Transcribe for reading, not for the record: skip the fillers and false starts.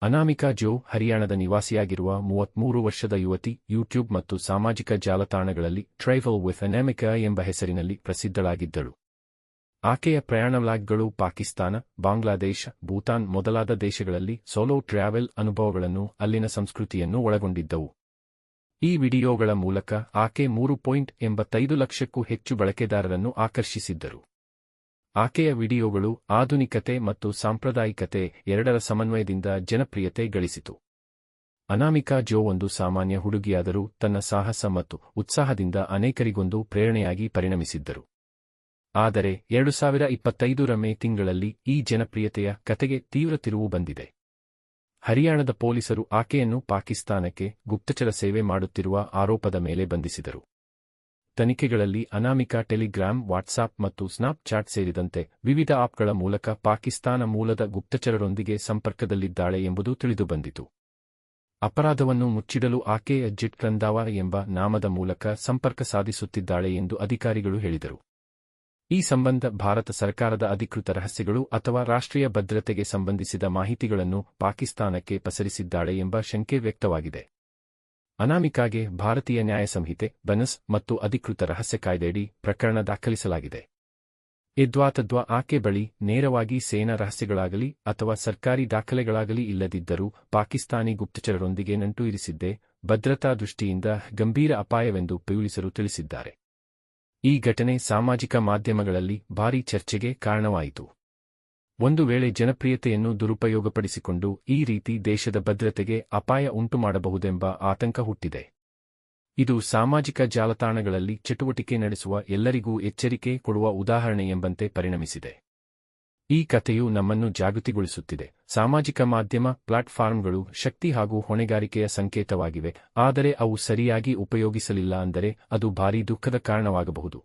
ಅನಾಮಿಕಾ ಜೋ ಹರಿಯಾಣದ ನಿವಾಸಿಯಾಗಿರುವ 33 ವರ್ಷದ ಯುವತಿ ಯೂಟ್ಯೂಬ್ ಮತ್ತು ಸಾಮಾಜಿಕ ಜಾಲತಾಣಗಳಲ್ಲಿ ಟ್ರಾವೆಲ್ ವಿತ್ ಅನಾಮಿಕಾ ಎಂಬ ಹೆಸರಿನಲ್ಲಿ ಪ್ರಸಿದ್ಧಳಾಗಿದ್ದಳು. ಆಕೆಯ ಪ್ರಯಾಣ ವ್ಲಾಗ್ಗಳು ಪಾಕಿಸ್ತಾನ, ಬಾಂಗ್ಲಾದೇಶ, ಭೂತಾನ್ ಮೊದಲಾದ ದೇಶಗಳಲ್ಲಿ ಸೋಲೋ ಟ್ರಾವೆಲ್ ಅನುಭವಗಳನ್ನು, ಅಲ್ಲಿನ ಸಂಸ್ಕೃತಿಯನ್ನು ಒಳಗೊಂಡಿದ್ದವು. ಈ ವಿಡಿಯೋಗಳ ಮೂಲಕ ಆಕೆ 3.85 ಲಕ್ಷಕ್ಕೂ ಹೆಚ್ಚು ಬಳಕೆದಾರರನ್ನು ಆಕರ್ಷಿಸಿದ್ದರು. ಆಕೆಯ ವಿಡಿಯೋಗಳು ಆಧುನಿಕತೆ ಮತ್ತು ಸಾಂಪ್ರದಾಯಿಕತೆ ಎರಡರ ಸಮನ್ವಯದಿಂದ ಜನಪ್ರಿಯತೆ ಗಳಿಸಿತು. ಅನಾಮಿಕಾ ಜೋ ಒಂದು ಸಾಮಾನ್ಯ ಹುಡುಗಿಯಾದರೂ ತನ್ನ ಸಾಹಸ ಮತ್ತು ಉತ್ಸಾಹದಿಂದ ಅನೇಕರಿಗೊಂದು ಪ್ರೇರಣೆಯಾಗಿ ಪರಿಣಮಿಸಿದ್ದರು. ಆದರೆ 2025ರ ಮೇ ತಿಂಗಳಲ್ಲಿ ಈ ಜನಪ್ರಿಯತೆಯ ಕತೆಗೆ ತೀವ್ರ ತಿರುವು ಬಂದಿದೆ. ಹರಿಯಾಣದ ಪೊಲೀಸರು ಆಕೆಯನ್ನು ಪಾಕಿಸ್ತಾನಕ್ಕೆ ಗುಪ್ತಚರ ಸೇವೆ ಮಾಡುತ್ತಿರುವ ಆರೋಪದ ಮೇಲೆ ಬಂಧಿಸಿದರು. ತನಿಖೆಗಳಲ್ಲಿ ಅನಾಮಿಕಾ ಟೆಲಿಗ್ರಾಮ್, ವಾಟ್ಸಾಪ್ ಮತ್ತು ಸ್ನಾಪ್ ಚಾಟ್ ಸೇರಿದಂತೆ ವಿವಿಧ ಆಪ್ಗಳ ಮೂಲಕ ಪಾಕಿಸ್ತಾನ ಮೂಲದ ಗುಪ್ತಚರರೊಂದಿಗೆ ಸಂಪರ್ಕದಲ್ಲಿದ್ದಾಳೆ ಎಂಬುದು ತಿಳಿದುಬಂದಿತು. ಅಪರಾಧವನ್ನು ಮುಚ್ಚಿಡಲು ಆಕೆ ಅಜ್ಜಿತ್ ರಂಧಾವಾ ಎಂಬ ನಾಮದ ಮೂಲಕ ಸಂಪರ್ಕ ಸಾಧಿಸುತ್ತಿದ್ದಾಳೆ ಎಂದು ಅಧಿಕಾರಿಗಳು ಹೇಳಿದರು. ಈ ಸಂಬಂಧ ಭಾರತ ಸರ್ಕಾರದ ಅಧಿಕೃತ ರಹಸ್ಯಗಳು ಅಥವಾ ರಾಷ್ಟ್ರೀಯ ಭದ್ರತೆಗೆ ಸಂಬಂಧಿಸಿದ ಮಾಹಿತಿಗಳನ್ನು ಪಾಕಿಸ್ತಾನಕ್ಕೆ ಪಸರಿಸಿದ್ದಾಳೆ ಎಂಬ ಶಂಕೆ ವ್ಯಕ್ತವಾಗಿದೆ. ಅನಾಮಿಕಾಗೆ ಭಾರತೀಯ ನ್ಯಾಯ ಸಂಹಿತೆ, ಬನಸ್ ಮತ್ತು ಅಧಿಕೃತ ರಹಸ್ಯ ಕಾಯ್ದೆಯಡಿ ಪ್ರಕರಣ ದಾಖಲಿಸಲಾಗಿದೆ. ಯದ್ವಾತದ್ವಾ ಆಕೆ ಬಳಿ ನೇರವಾಗಿ ಸೇನಾ ರಹಸ್ಯಗಳಾಗಲಿ ಅಥವಾ ಸರ್ಕಾರಿ ದಾಖಲೆಗಳಾಗಲಿ ಇಲ್ಲದಿದ್ದರೂ ಪಾಕಿಸ್ತಾನಿ ಗುಪ್ತಚರರೊಂದಿಗೆ ನಂಟು ಇರಿಸಿದ್ದೇ ಭದ್ರತಾ ದೃಷ್ಟಿಯಿಂದ ಗಂಭೀರ ಅಪಾಯವೆಂದು ಪೊಲೀಸರು ತಿಳಿಸಿದ್ದಾರೆ. ಈ ಘಟನೆ ಸಾಮಾಜಿಕ ಮಾಧ್ಯಮಗಳಲ್ಲಿ ಭಾರೀ ಚರ್ಚೆಗೆ ಕಾರಣವಾಯಿತು. ಒಂದು ವೇಳೆ ಜನಪ್ರಿಯತೆಯನ್ನು ದುರುಪಯೋಗಪಡಿಸಿಕೊಂಡು ಈ ರೀತಿ ದೇಶದ ಭದ್ರತೆಗೆ ಅಪಾಯ ಉಂಟುಮಾಡಬಹುದೆಂಬ ಆತಂಕ ಹುಟ್ಟಿದೆ. ಇದು ಸಾಮಾಜಿಕ ಜಾಲತಾಣಗಳಲ್ಲಿ ಚಟುವಟಿಕೆ ನಡೆಸುವ ಎಲ್ಲರಿಗೂ ಎಚ್ಚರಿಕೆ ಕೊಡುವ ಉದಾಹರಣೆ ಎಂಬಂತೆ ಪರಿಣಮಿಸಿದೆ. ಈ ಕಥೆಯು ನಮ್ಮನ್ನು ಜಾಗೃತಿಗೊಳಿಸುತ್ತಿದೆ. ಸಾಮಾಜಿಕ ಮಾಧ್ಯಮ ಪ್ಲಾಟ್ಫಾರ್ಮ್ಗಳು ಶಕ್ತಿ ಹಾಗೂ ಹೊಣೆಗಾರಿಕೆಯ ಸಂಕೇತವಾಗಿವೆ, ಆದರೆ ಅವು ಸರಿಯಾಗಿ ಉಪಯೋಗಿಸಲಿಲ್ಲ ಅಂದರೆ ಅದು ಭಾರೀ ದುಃಖದ ಕಾರಣವಾಗಬಹುದು.